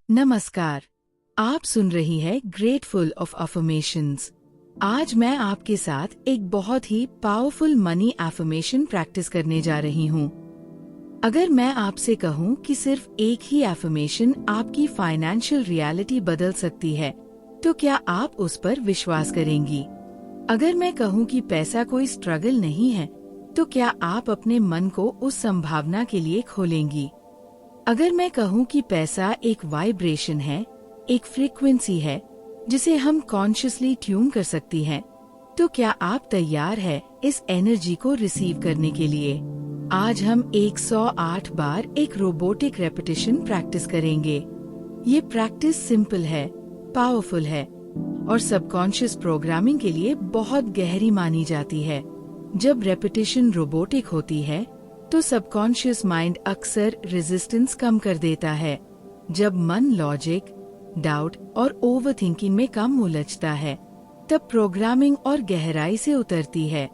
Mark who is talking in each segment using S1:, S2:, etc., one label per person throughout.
S1: नमस्कार। आप सुन रही है ग्रेटफुल ऑफ अफर्मेशंस। आज मैं आपके साथ एक बहुत ही पावरफुल मनी एफर्मेशन प्रैक्टिस करने जा रही हूँ। अगर मैं आपसे कहूँ कि सिर्फ एक ही एफर्मेशन आपकी फाइनेंशियल रियलिटी बदल सकती है, तो क्या आप उस पर विश्वास करेंगी? अगर मैं कहूँ कि पैसा कोई स्ट्रगल नहीं है, तो क्या आप अपने मन को उस संभावना के लिए खोलेंगी? अगर मैं कहूँ कि पैसा एक वाइब्रेशन है, एक फ्रीक्वेंसी है जिसे हम कॉन्शियसली ट्यून कर सकती हैं, तो क्या आप तैयार है इस एनर्जी को रिसीव करने के लिए? आज हम 108 बार एक रोबोटिक रेपिटेशन प्रैक्टिस करेंगे। ये प्रैक्टिस सिंपल है, पावरफुल है और सबकॉन्शियस प्रोग्रामिंग के लिए बहुत गहरी मानी जाती है। जब रेपिटेशन रोबोटिक होती है तो सबकॉन्शियस माइंड अक्सर रेजिस्टेंस कम कर देता है। जब मन लॉजिक, डाउट और ओवरथिंकिंग में कम उलझता है, तब प्रोग्रामिंग और गहराई से उतरती है।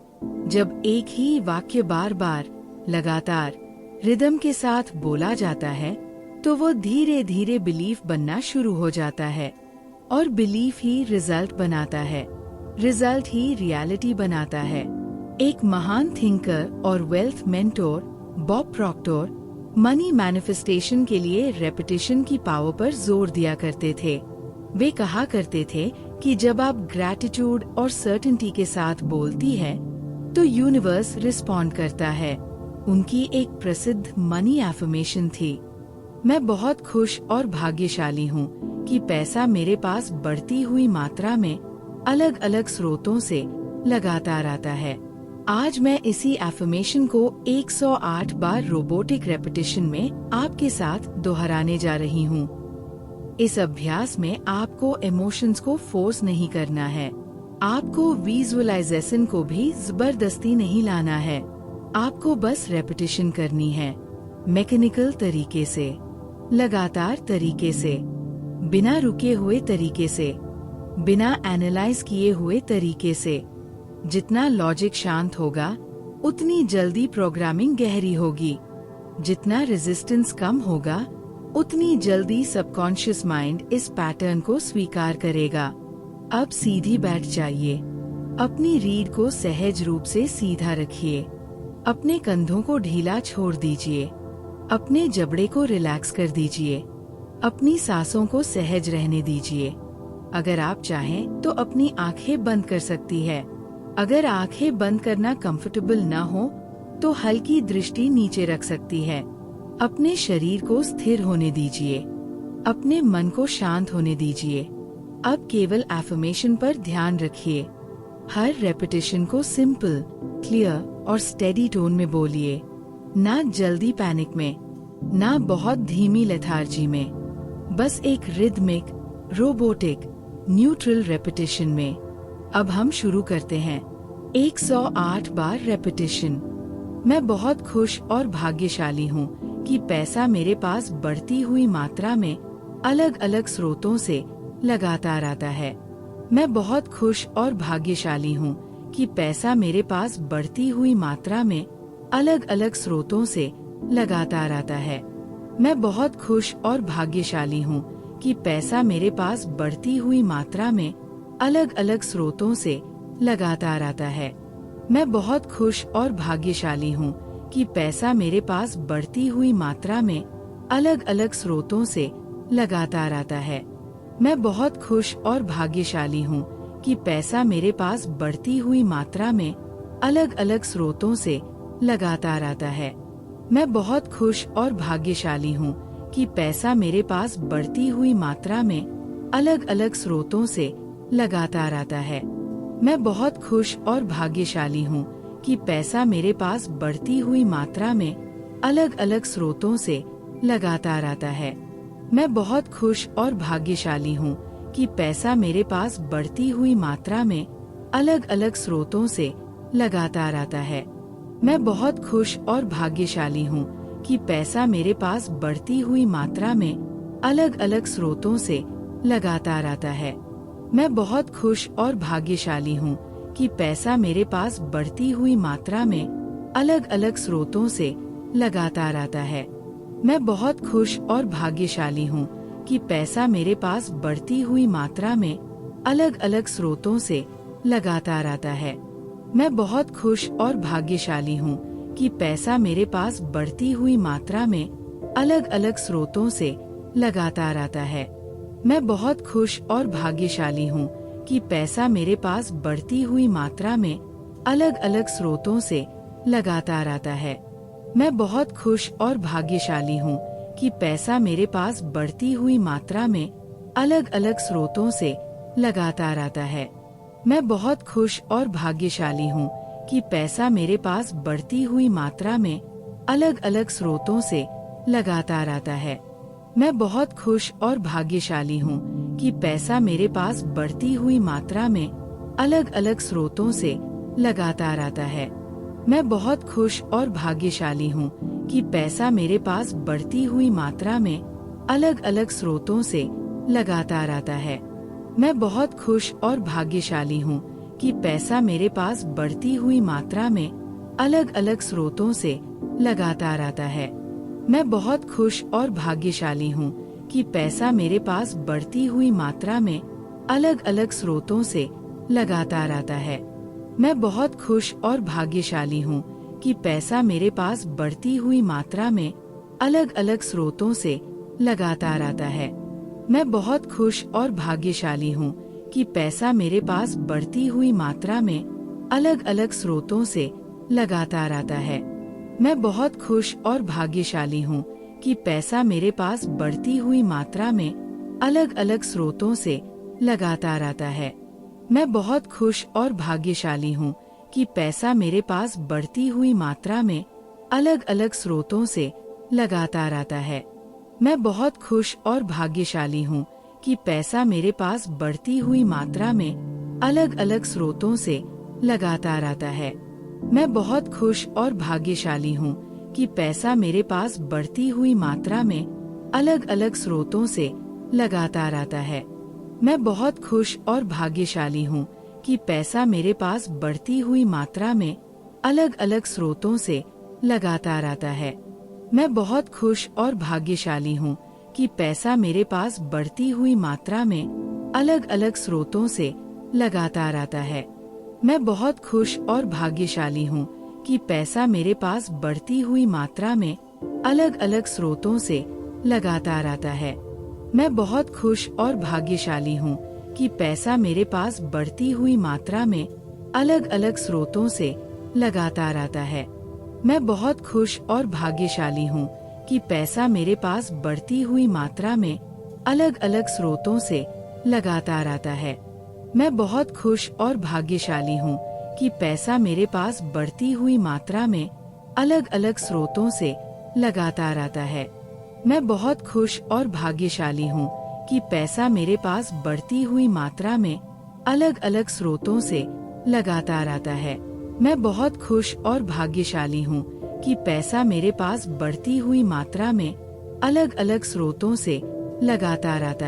S1: जब एक ही वाक्य बार बार लगातार रिदम के साथ बोला जाता है, तो वो धीरे धीरे बिलीफ बनना शुरू हो जाता है और बिलीफ ही रिजल्ट बनाता है, रिजल्ट ही रियलिटी बनाता है। एक महान थिंकर और wealth mentor Bob Procter money manifestation के लिए रेपिटेशन की पावर पर जोर दिया करते थे। वे कहा करते थे कि जब आप ग्रैटिट्यूड और सर्टेनिटी के साथ बोलती है, तो यूनिवर्स रिस्पॉन्ड करता है। उनकी एक प्रसिद्ध मनी एफर्मेशन थी, मैं बहुत खुश और भाग्यशाली हूँ कि पैसा मेरे पास बढ़ती हुई मात्रा में अलग अलग स्रोतों से लगातार आता है। आज मैं इसी एफर्मेशन को 108 बार रोबोटिक रेपिटेशन में आपके साथ दोहराने जा रही हूँ। इस अभ्यास में आपको इमोशंस को फोर्स नहीं करना है, आपको विजुअलाइजेशन को भी जबरदस्ती नहीं लाना है। आपको बस रेपिटेशन करनी है, मैकेनिकल तरीके से, लगातार तरीके से, बिना रुके हुए तरीके से, बिना एनालाइज किए हुए तरीके से। जितना लॉजिक शांत होगा, उतनी जल्दी प्रोग्रामिंग गहरी होगी। जितना रेजिस्टेंस कम होगा, उतनी जल्दी सबकॉन्शियस माइंड इस पैटर्न को स्वीकार करेगा। अब सीधी बैठ जाइए, अपनी रीढ़ को सहज रूप से सीधा रखिए, अपने कंधों को ढीला छोड़ दीजिए, अपने जबड़े को रिलैक्स कर दीजिए, अपनी सांसों को सहज रहने दीजिए। अगर आप चाहें तो अपनी आंखें बंद कर सकती है। अगर आंखें बंद करना कंफर्टेबल न हो, तो हल्की दृष्टि नीचे रख सकती है। अपने शरीर को स्थिर होने दीजिए, अपने मन को शांत होने दीजिए। अब केवल एफर्मेशन पर ध्यान रखिए। हर रेपिटेशन को सिंपल, क्लियर और स्टेडी टोन में बोलिए, ना जल्दी पैनिक में, ना बहुत धीमी लेथार्जी में, बस एक रिदमिक, रोबोटिक, न्यूट्रल रेपिटेशन में। अब हम शुरू करते हैं। 108 बार रेपिटेशन। मैं बहुत खुश और भाग्यशाली हूँ कि पैसा मेरे पास बढ़ती हुई मात्रा में अलग अलग स्रोतों से लगातार आता है। मैं बहुत खुश और भाग्यशाली हूँ कि पैसा मेरे पास बढ़ती हुई मात्रा में अलग अलग स्रोतों से लगातार आता है। मैं बहुत खुश और भाग्यशाली हूँ कि पैसा मेरे पास बढ़ती हुई मात्रा में अलग अलग स्रोतों से लगातार आता है। मैं बहुत खुश और भाग्यशाली हूँ कि पैसा मेरे पास बढ़ती हुई मात्रा में अलग अलग स्रोतों से लगातार आता है। मैं बहुत खुश और भाग्यशाली हूँ कि पैसा मेरे पास बढ़ती हुई मात्रा में अलग अलग स्रोतों से लगातार आता है। मैं बहुत खुश और भाग्यशाली हूँ कि पैसा मेरे पास बढ़ती हुई मात्रा में अलग अलग स्रोतों से लगातार आता है। मैं बहुत खुश और भाग्यशाली हूँ कि पैसा मेरे पास बढ़ती हुई मात्रा में अलग अलग स्रोतों से लगातार आता है। मैं बहुत खुश और भाग्यशाली हूँ कि पैसा मेरे पास बढ़ती हुई मात्रा में अलग अलग स्रोतों से लगातार आता है। मैं बहुत खुश और भाग्यशाली हूँ कि पैसा मेरे पास बढ़ती हुई मात्रा में अलग अलग स्रोतों से लगातार आता है। मैं बहुत खुश और भाग्यशाली हूँ कि पैसा मेरे पास बढ़ती हुई मात्रा में अलग अलग स्रोतों से लगातार आता है। मैं बहुत खुश और भाग्यशाली हूँ कि पैसा मेरे पास बढ़ती हुई मात्रा में अलग अलग स्रोतों से लगातार आता है। मैं बहुत खुश और भाग्यशाली हूँ कि पैसा मेरे पास बढ़ती हुई मात्रा में अलग अलग स्रोतों से लगातार आता है। मैं बहुत खुश और भाग्यशाली हूँ कि पैसा मेरे पास बढ़ती हुई मात्रा में अलग अलग स्रोतों से लगातार आता है। मैं बहुत खुश और भाग्यशाली हूँ कि पैसा मेरे पास बढ़ती हुई मात्रा में अलग अलग स्रोतों से लगातार आता है। मैं बहुत खुश और भाग्यशाली हूँ कि पैसा मेरे पास बढ़ती हुई मात्रा में अलग अलग स्रोतों से लगातार आता है। मैं बहुत खुश और भाग्यशाली हूँ कि पैसा मेरे पास बढ़ती हुई मात्रा में अलग अलग स्रोतों से लगातार आता है। मैं बहुत खुश और भाग्यशाली हूँ कि पैसा मेरे पास बढ़ती हुई मात्रा में अलग अलग स्रोतों से लगातार आता है। मैं बहुत खुश और भाग्यशाली हूँ कि पैसा मेरे पास बढ़ती हुई मात्रा में अलग अलग स्रोतों से लगातार आता है। मैं बहुत खुश और भाग्यशाली हूँ कि पैसा मेरे पास बढ़ती हुई मात्रा में अलग अलग स्रोतों से लगातार आता है। मैं बहुत खुश और भाग्यशाली हूँ कि पैसा मेरे पास बढ़ती हुई मात्रा में अलग अलग स्रोतों से लगातार आता है। मैं बहुत खुश और भाग्यशाली हूँ कि पैसा मेरे पास बढ़ती हुई मात्रा में अलग अलग स्रोतों से लगातार आता है। मैं बहुत खुश और भाग्यशाली हूँ कि पैसा मेरे पास बढ़ती हुई मात्रा में अलग अलग स्रोतों से लगातार आता है। मैं बहुत खुश और भाग्यशाली हूँ कि पैसा मेरे पास बढ़ती हुई मात्रा में अलग अलग स्रोतों से लगातार आता है। मैं बहुत खुश और भाग्यशाली हूँ कि पैसा मेरे पास बढ़ती हुई मात्रा में अलग अलग स्रोतों से लगातार आता है। मैं बहुत खुश और भाग्यशाली हूँ कि पैसा मेरे पास बढ़ती हुई मात्रा में अलग अलग स्रोतों से लगातार आता है। मैं बहुत खुश और भाग्यशाली हूँ कि पैसा मेरे पास बढ़ती हुई मात्रा में अलग अलग स्रोतों से लगातार आता है। मैं बहुत खुश और भाग्यशाली हूँ कि पैसा मेरे पास बढ़ती हुई मात्रा में अलग अलग स्रोतों से लगातार आता है। मैं बहुत खुश और भाग्यशाली हूँ कि पैसा मेरे पास बढ़ती हुई मात्रा में अलग अलग स्रोतों से लगातार आता है। मैं बहुत खुश और भाग्यशाली हूँ कि पैसा मेरे पास बढ़ती हुई मात्रा में अलग अलग स्रोतों से लगातार आता है। मैं बहुत खुश और भाग्यशाली हूँ कि पैसा मेरे पास बढ़ती हुई मात्रा में अलग अलग स्रोतों से लगातार आता है। मैं बहुत खुश और भाग्यशाली हूँ कि पैसा मेरे पास बढ़ती हुई मात्रा में अलग अलग स्रोतों से लगातार आता है। मैं बहुत खुश और भाग्यशाली हूँ कि पैसा मेरे पास बढ़ती हुई मात्रा में अलग अलग स्रोतों से लगातार आता है। मैं बहुत खुश और भाग्यशाली हूँ कि पैसा मेरे पास बढ़ती हुई मात्रा में अलग अलग स्रोतों से लगातार आता है।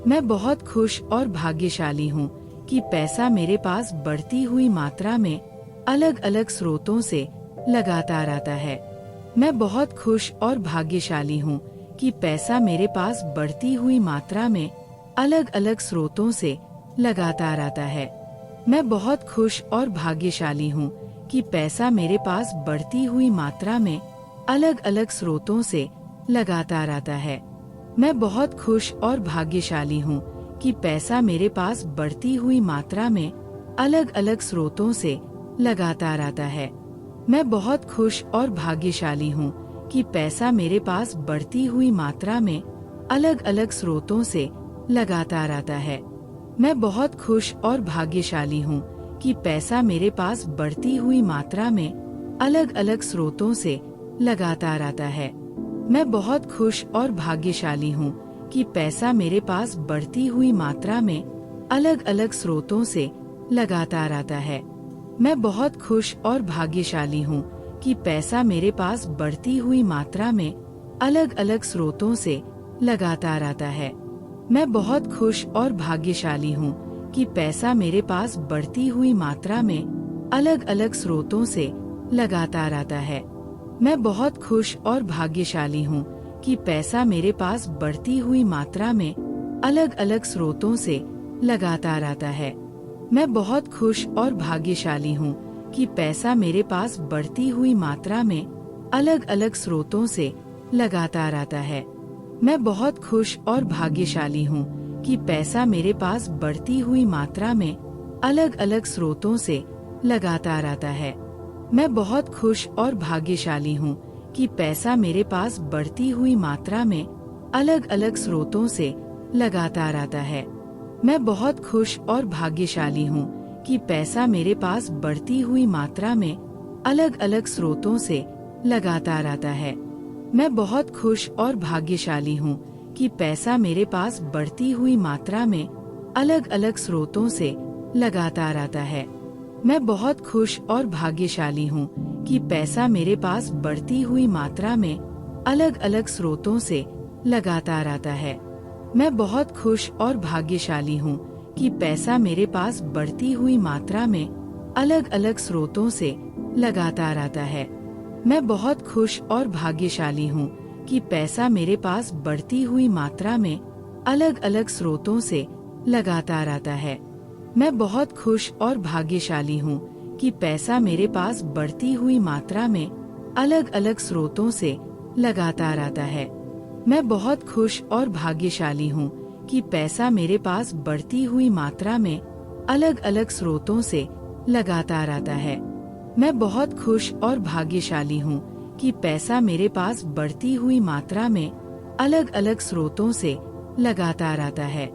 S1: मैं बहुत खुश और भाग्यशाली हूँ कि पैसा मेरे पास बढ़ती हुई मात्रा में अलग अलग स्रोतों से लगातार आता है। मैं बहुत खुश और भाग्यशाली हूँ कि पैसा मेरे पास बढ़ती हुई मात्रा में अलग अलग स्रोतों से लगातार आता है। मैं बहुत खुश और भाग्यशाली हूँ कि पैसा मेरे पास बढ़ती हुई मात्रा में अलग अलग स्रोतों से लगातार आता है। मैं बहुत खुश और भाग्यशाली हूँ कि पैसा मेरे पास बढ़ती हुई मात्रा में अलग अलग स्रोतों से लगातार आता है। मैं बहुत खुश और भाग्यशाली हूँ कि पैसा मेरे पास बढ़ती हुई मात्रा में अलग अलग स्रोतों से लगातार आता है। मैं बहुत खुश और भाग्यशाली हूँ कि पैसा मेरे पास बढ़ती हुई मात्रा में अलग अलग स्रोतों से लगातार आता है। मैं बहुत खुश और भाग्यशाली हूँ कि पैसा मेरे पास बढ़ती हुई मात्रा में अलग अलग स्रोतों से लगातार आता है। मैं बहुत खुश और भाग्यशाली हूँ कि पैसा मेरे पास बढ़ती हुई मात्रा में अलग अलग स्रोतों से लगातार आता है। मैं बहुत खुश और भाग्यशाली हूँ कि पैसा मेरे पास बढ़ती हुई मात्रा में अलग अलग स्रोतों से लगातार आता है। मैं बहुत खुश और भाग्यशाली हूँ कि पैसा मेरे पास बढ़ती हुई मात्रा में अलग अलग स्रोतों से लगातार आता है। मैं बहुत खुश और भाग्यशाली हूँ कि पैसा मेरे पास बढ़ती हुई मात्रा में अलग अलग स्रोतों से लगातार आता है। मैं बहुत खुश और भाग्यशाली हूँ कि पैसा मेरे पास बढ़ती हुई मात्रा में अलग अलग स्रोतों से लगातार आता है। मैं बहुत खुश और भाग्यशाली हूँ कि पैसा मेरे पास बढ़ती हुई मात्रा में अलग अलग स्रोतों से लगातार आता है। मैं बहुत खुश और भाग्यशाली हूँ कि पैसा मेरे पास बढ़ती हुई मात्रा में अलग अलग स्रोतों से लगातार आता है। मैं बहुत खुश और भाग्यशाली हूँ कि पैसा मेरे पास बढ़ती हुई मात्रा में अलग अलग स्रोतों से लगातार आता है। मैं बहुत खुश और भाग्यशाली हूँ कि पैसा मेरे पास बढ़ती हुई मात्रा में अलग अलग स्रोतों से लगातार आता है। मैं बहुत खुश और भाग्यशाली हूँ कि पैसा मेरे पास बढ़ती हुई मात्रा में अलग अलग स्रोतों से लगातार आता है। मैं बहुत खुश और भाग्यशाली हूँ कि पैसा मेरे पास बढ़ती हुई मात्रा में अलग अलग स्रोतों से लगातार आता है। मैं बहुत खुश और भाग्यशाली हूँ कि पैसा मेरे पास बढ़ती हुई मात्रा में अलग अलग स्रोतों से लगातार आता है। मैं बहुत खुश और भाग्यशाली हूँ कि पैसा मेरे पास बढ़ती हुई मात्रा में अलग अलग स्रोतों से लगातार आता है। मैं बहुत खुश और भाग्यशाली हूँ कि पैसा मेरे पास बढ़ती हुई मात्रा में अलग अलग स्रोतों से लगातार आता है।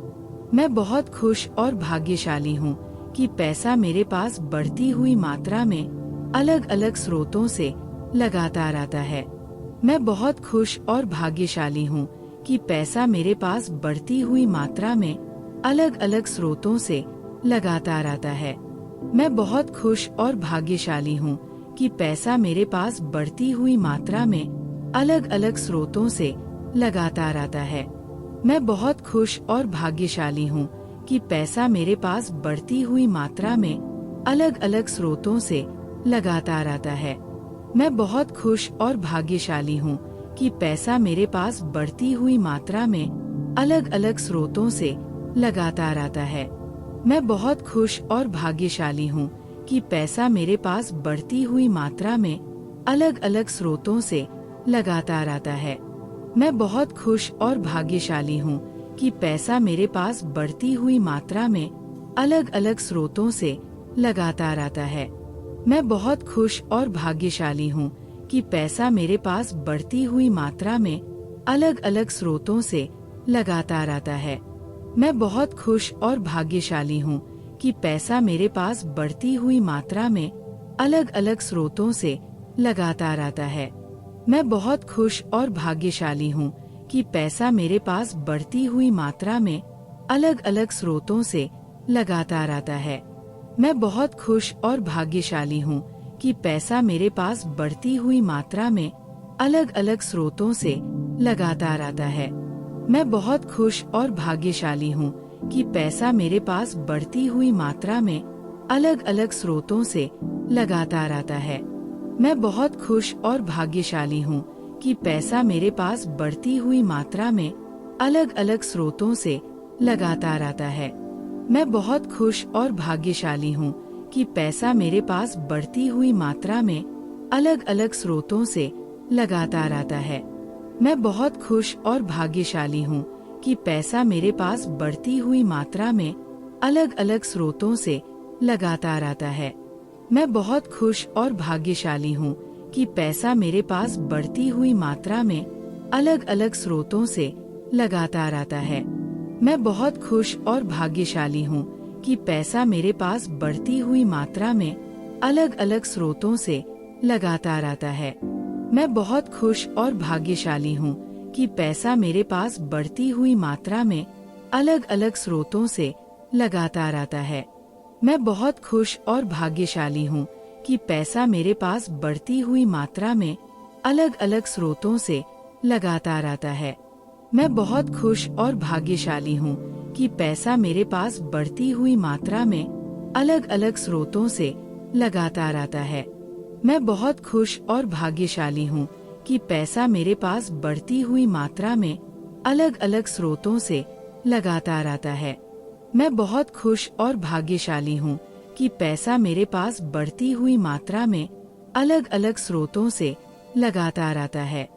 S1: मैं बहुत खुश और भाग्यशाली हूँ कि पैसा मेरे पास बढ़ती हुई मात्रा में अलग अलग स्रोतों से लगातार आता है। मैं बहुत खुश और भाग्यशाली हूँ कि पैसा मेरे पास बढ़ती हुई मात्रा में अलग अलग स्रोतों से लगातार आता है। मैं बहुत खुश और भाग्यशाली हूँ कि पैसा मेरे पास बढ़ती हुई मात्रा में अलग अलग स्रोतों से लगातार आता है। मैं बहुत खुश और भाग्यशाली हूँ कि पैसा मेरे पास बढ़ती हुई मात्रा में अलग अलग स्रोतों से लगातार आता है। मैं बहुत खुश और भाग्यशाली हूँ कि पैसा मेरे पास बढ़ती हुई मात्रा में अलग अलग स्रोतों से लगातार आता है। मैं बहुत खुश और भाग्यशाली हूँ कि पैसा मेरे पास बढ़ती हुई मात्रा में अलग अलग स्रोतों से लगातार आता है। मैं बहुत खुश और भाग्यशाली हूँ कि पैसा मेरे पास बढ़ती हुई मात्रा में अलग अलग स्रोतों से लगातार आता है। मैं बहुत खुश और भाग्यशाली हूँ कि पैसा मेरे पास बढ़ती हुई मात्रा में अलग अलग स्रोतों से लगातार आता है। मैं बहुत खुश और भाग्यशाली हूँ कि पैसा मेरे पास बढ़ती हुई मात्रा में अलग अलग स्रोतों से लगातार आता है। मैं बहुत खुश और भाग्यशाली हूँ कि पैसा मेरे पास बढ़ती हुई मात्रा में अलग अलग स्रोतों से लगातार आता है। मैं बहुत खुश और भाग्यशाली हूँ कि पैसा मेरे पास बढ़ती हुई मात्रा में अलग अलग स्रोतों से लगातार आता है। मैं बहुत खुश और भाग्यशाली हूँ कि पैसा मेरे पास बढ़ती हुई मात्रा में अलग अलग स्रोतों से लगातार आता है। मैं बहुत खुश और भाग्यशाली हूँ कि पैसा मेरे पास बढ़ती हुई मात्रा में अलग अलग स्रोतों से लगातार आता है। मैं बहुत खुश और भाग्यशाली हूँ कि पैसा मेरे पास बढ़ती हुई मात्रा में अलग अलग स्रोतों से लगातार आता है। मैं बहुत खुश और भाग्यशाली हूँ कि पैसा मेरे पास बढ़ती हुई मात्रा में अलग अलग स्रोतों से लगातार आता है। मैं बहुत खुश और भाग्यशाली हूँ कि पैसा मेरे पास बढ़ती हुई मात्रा में अलग अलग स्रोतों से लगातार आता है। मैं बहुत खुश और भाग्यशाली हूँ कि पैसा मेरे पास बढ़ती हुई मात्रा में अलग अलग स्रोतों से लगातार आता है। मैं बहुत खुश और भाग्यशाली हूँ कि पैसा मेरे पास बढ़ती हुई मात्रा में अलग अलग स्रोतों से लगातार आता है। मैं बहुत खुश और भाग्यशाली हूँ कि पैसा मेरे पास बढ़ती हुई मात्रा में अलग अलग स्रोतों से लगातार आता है। मैं बहुत खुश और भाग्यशाली हूँ कि पैसा मेरे पास बढ़ती हुई मात्रा में अलग अलग स्रोतों से लगातार आता है। मैं बहुत खुश और भाग्यशाली हूँ कि पैसा मेरे पास बढ़ती हुई मात्रा में अलग अलग स्रोतों से लगातार आता है। मैं बहुत खुश और भाग्यशाली हूँ कि पैसा मेरे पास बढ़ती हुई मात्रा में अलग अलग स्रोतों से लगातार आता है।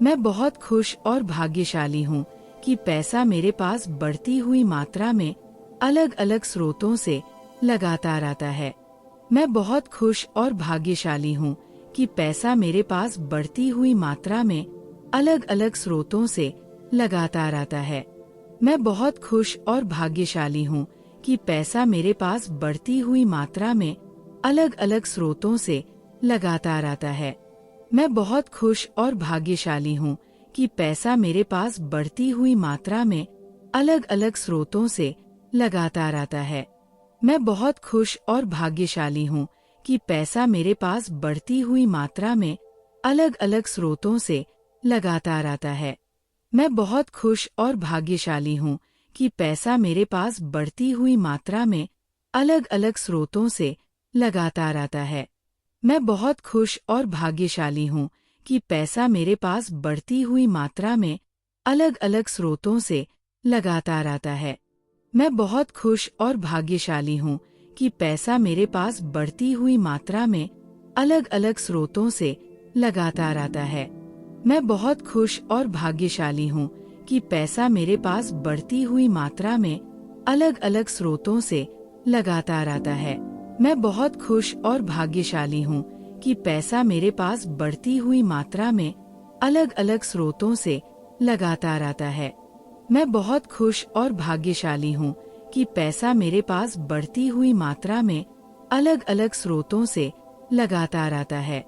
S1: मैं बहुत खुश और भाग्यशाली हूँ कि पैसा मेरे पास बढ़ती हुई मात्रा में अलग अलग स्रोतों से लगातार आता है। मैं बहुत खुश और भाग्यशाली हूँ कि पैसा मेरे पास बढ़ती हुई मात्रा में अलग अलग स्रोतों से लगातार आता है। मैं बहुत खुश और भाग्यशाली हूँ कि पैसा मेरे पास बढ़ती हुई मात्रा में अलग अलग स्रोतों से लगातार आता है। मैं बहुत खुश और भाग्यशाली हूँ कि पैसा मेरे पास बढ़ती हुई मात्रा में अलग अलग स्रोतों से लगातार आता है। मैं बहुत खुश और भाग्यशाली हूँ कि पैसा मेरे पास बढ़ती हुई मात्रा में अलग अलग स्रोतों से लगातार आता है। मैं बहुत खुश और भाग्यशाली हूँ कि पैसा मेरे पास बढ़ती हुई मात्रा में अलग अलग स्रोतों से लगातार आता है। मैं बहुत खुश और भाग्यशाली हूँ कि पैसा मेरे पास बढ़ती हुई मात्रा में अलग अलग स्रोतों से लगातार आता है। मैं बहुत खुश और भाग्यशाली हूँ कि पैसा मेरे पास बढ़ती हुई मात्रा में अलग अलग स्रोतों से लगातार आता है। मैं बहुत खुश और भाग्यशाली हूँ कि पैसा मेरे पास बढ़ती हुई मात्रा में अलग अलग स्रोतों से लगातार आता है। मैं बहुत खुश और भाग्यशाली हूँ कि पैसा मेरे पास बढ़ती हुई मात्रा में अलग अलग स्रोतों से लगातार आता है। मैं बहुत खुश और भाग्यशाली हूँ कि पैसा मेरे पास बढ़ती हुई मात्रा में अलग अलग स्रोतों से लगातार आता है।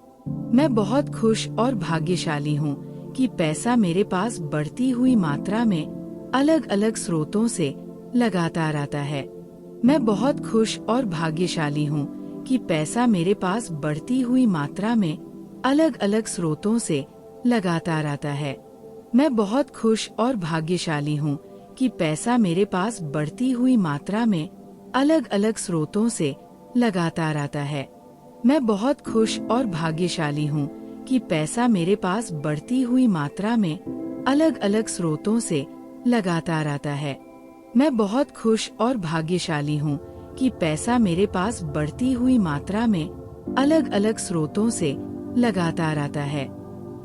S1: मैं बहुत खुश और भाग्यशाली हूँ कि पैसा मेरे पास बढ़ती हुई मात्रा में अलग अलग स्रोतों से लगातार आता है। मैं बहुत खुश और भाग्यशाली हूँ कि पैसा मेरे पास बढ़ती हुई मात्रा में अलग अलग स्रोतों से लगातार आता है। मैं बहुत खुश और भाग्यशाली हूँ कि पैसा मेरे पास बढ़ती हुई मात्रा में अलग अलग स्रोतों से लगातार आता है। मैं बहुत खुश और भाग्यशाली हूँ कि पैसा मेरे पास बढ़ती हुई मात्रा में अलग अलग स्रोतों से लगातार आता है। मैं बहुत खुश और भाग्यशाली हूँ कि पैसा मेरे पास बढ़ती हुई मात्रा में अलग अलग स्रोतों से लगातार आता है।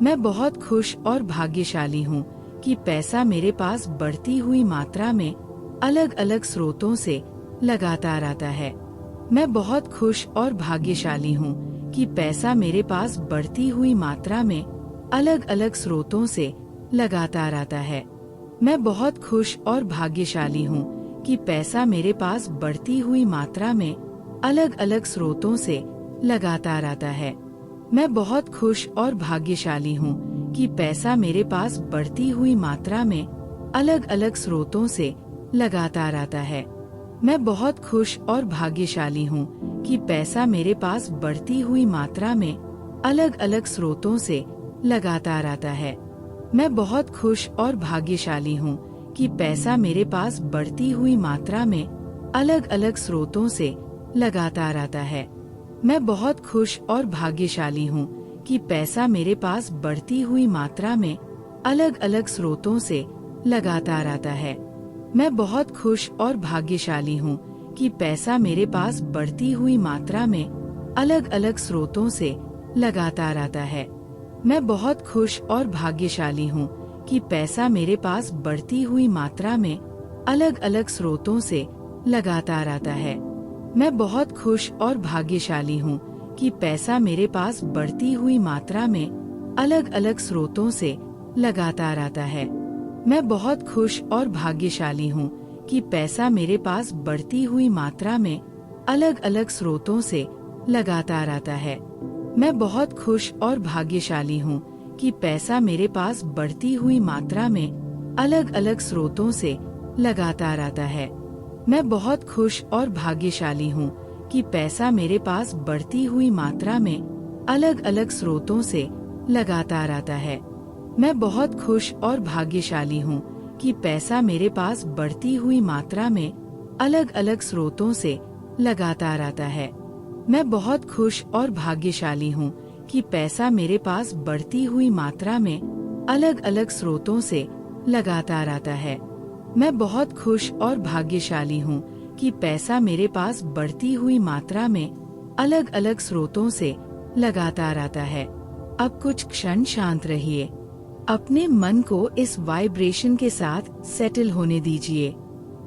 S1: मैं बहुत खुश और भाग्यशाली हूँ कि पैसा मेरे पास बढ़ती हुई मात्रा में अलग अलग स्रोतों से लगातार आता है। मैं बहुत खुश और भाग्यशाली हूँ कि पैसा मेरे पास बढ़ती हुई मात्रा में अलग अलग स्रोतों से लगातार आता है। मैं बहुत खुश और भाग्यशाली हूँ कि पैसा मेरे पास बढ़ती हुई मात्रा में अलग अलग स्रोतों से लगातार आता है। मैं बहुत खुश और भाग्यशाली हूँ कि पैसा मेरे पास बढ़ती हुई मात्रा में अलग अलग स्रोतों से लगातार आता है। मैं बहुत खुश और भाग्यशाली हूँ कि पैसा मेरे पास बढ़ती हुई मात्रा में अलग अलग स्रोतों से लगातार आता है। मैं बहुत खुश और भाग्यशाली हूँ कि पैसा मेरे पास बढ़ती हुई मात्रा में अलग अलग स्रोतों से लगातार आता है। मैं बहुत खुश और भाग्यशाली हूँ कि पैसा मेरे पास बढ़ती हुई मात्रा में अलग अलग स्रोतों से लगातार आता है। मैं बहुत खुश और भाग्यशाली हूँ कि पैसा मेरे पास बढ़ती हुई मात्रा में अलग अलग स्रोतों से लगातार आता है। मैं बहुत खुश और भाग्यशाली हूँ कि पैसा मेरे पास बढ़ती हुई मात्रा में अलग अलग स्रोतों से लगातार आता है। मैं बहुत खुश और भाग्यशाली हूँ कि पैसा मेरे पास बढ़ती हुई मात्रा में अलग अलग स्रोतों से लगातार आता है। मैं बहुत खुश और भाग्यशाली हूँ कि पैसा मेरे पास बढ़ती हुई मात्रा में अलग अलग स्रोतों से लगातार आता है। मैं बहुत खुश और भाग्यशाली हूँ कि पैसा मेरे पास बढ़ती हुई मात्रा में अलग अलग स्रोतों से लगातार आता है। मैं बहुत खुश और भाग्यशाली हूँ कि पैसा मेरे पास बढ़ती हुई मात्रा में अलग अलग स्रोतों से लगातार आता है। मैं बहुत खुश और भाग्यशाली हूँ कि पैसा मेरे पास बढ़ती हुई मात्रा में अलग अलग स्रोतों से लगातार आता है। मैं बहुत खुश और भाग्यशाली हूँ कि पैसा मेरे पास बढ़ती हुई मात्रा में अलग अलग स्रोतों से लगातार आता है। मैं बहुत खुश और भाग्यशाली हूँ कि पैसा मेरे पास बढ़ती हुई मात्रा में अलग अलग स्रोतों से लगातार आता है। अब कुछ क्षण शांत रहिए। अपने मन को इस वाइब्रेशन के साथ सेटल होने दीजिए।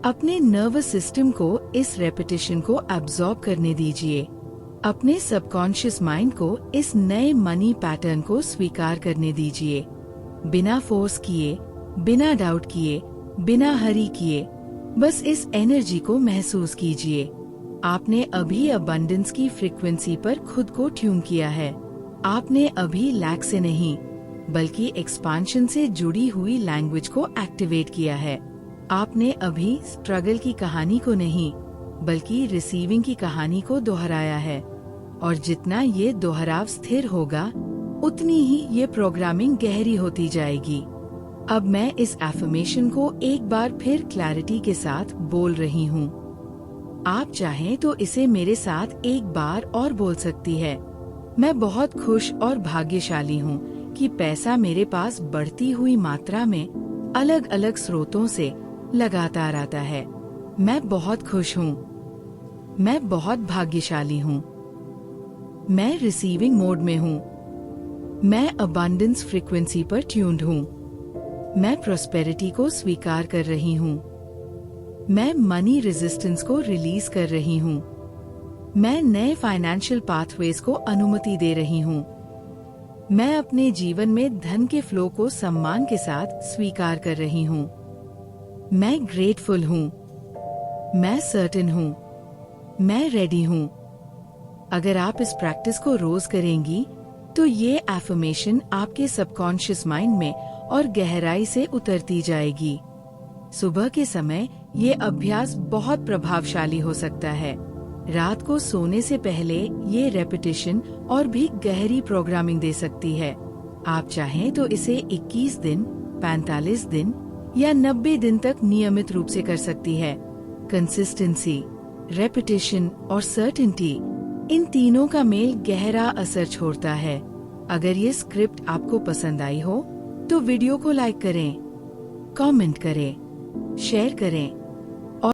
S1: अपने नर्वस सिस्टम को इस रेपिटेशन को एब्जॉर्ब करने दीजिए। अपने सबकॉन्शियस माइंड को इस नए मनी पैटर्न को स्वीकार करने दीजिए। बिना फोर्स किए, बिना डाउट किए, बिना हरी किए, बस इस एनर्जी को महसूस कीजिए। आपने अभी अबंडेंस की फ्रीक्वेंसी पर खुद को ट्यून किया है। आपने अभी लैक से नहीं, बल्कि एक्सपांशन से जुड़ी हुई लैंग्वेज को एक्टिवेट किया है। आपने अभी स्ट्रगल की कहानी को नहीं, बल्कि रिसीविंग की कहानी को दोहराया है। और जितना ये दोहराव स्थिर होगा, उतनी ही ये प्रोग्रामिंग गहरी होती जाएगी। अब मैं इस एफर्मेशन को एक बार फिर क्लैरिटी के साथ बोल रही हूँ। आप चाहें तो इसे मेरे साथ एक बार और बोल सकती है। मैं बहुत खुश और भाग्यशाली हूँ कि पैसा मेरे पास बढ़ती हुई मात्रा में अलग अलग स्रोतों से लगातार आता है। मैं बहुत खुश हूँ। मैं बहुत भाग्यशाली हूँ। मैं रिसीविंग मोड में हूँ। मैं अबंडेंस फ्रीक्वेंसी पर ट्यून्ड हूँ। मैं प्रॉस्पेरिटी को स्वीकार कर रही हूँ। मैं मनी रेजिस्टेंस को रिलीज कर रही हूँ। मैं नए फाइनेंशियल पाथवेज को अनुमति दे रही हूँ। मैं अपने जीवन में धन के फ्लो को सम्मान के साथ स्वीकार कर रही हूँ। मैं ग्रेटफुल हूँ। मैं सर्टेन हूँ। मैं रेडी हूँ। अगर आप इस प्रैक्टिस को रोज करेंगी, तो ये एफर्मेशन आपके सबकॉन्शियस माइंड में और गहराई से उतरती जाएगी। सुबह के समय ये अभ्यास बहुत प्रभावशाली हो सकता है। रात को सोने से पहले ये रेपिटेशन और भी गहरी प्रोग्रामिंग दे सकती है। आप चाहें तो इसे 21 दिन, 45 दिन या 90 दिन तक नियमित रूप से कर सकती है। कंसिस्टेंसी, रेपिटेशन और सर्टेनिटी, इन तीनों का मेल गहरा असर छोड़ता है। अगर ये स्क्रिप्ट आपको पसंद आई हो, तो वीडियो को लाइक करें, कमेंट करें, शेयर करें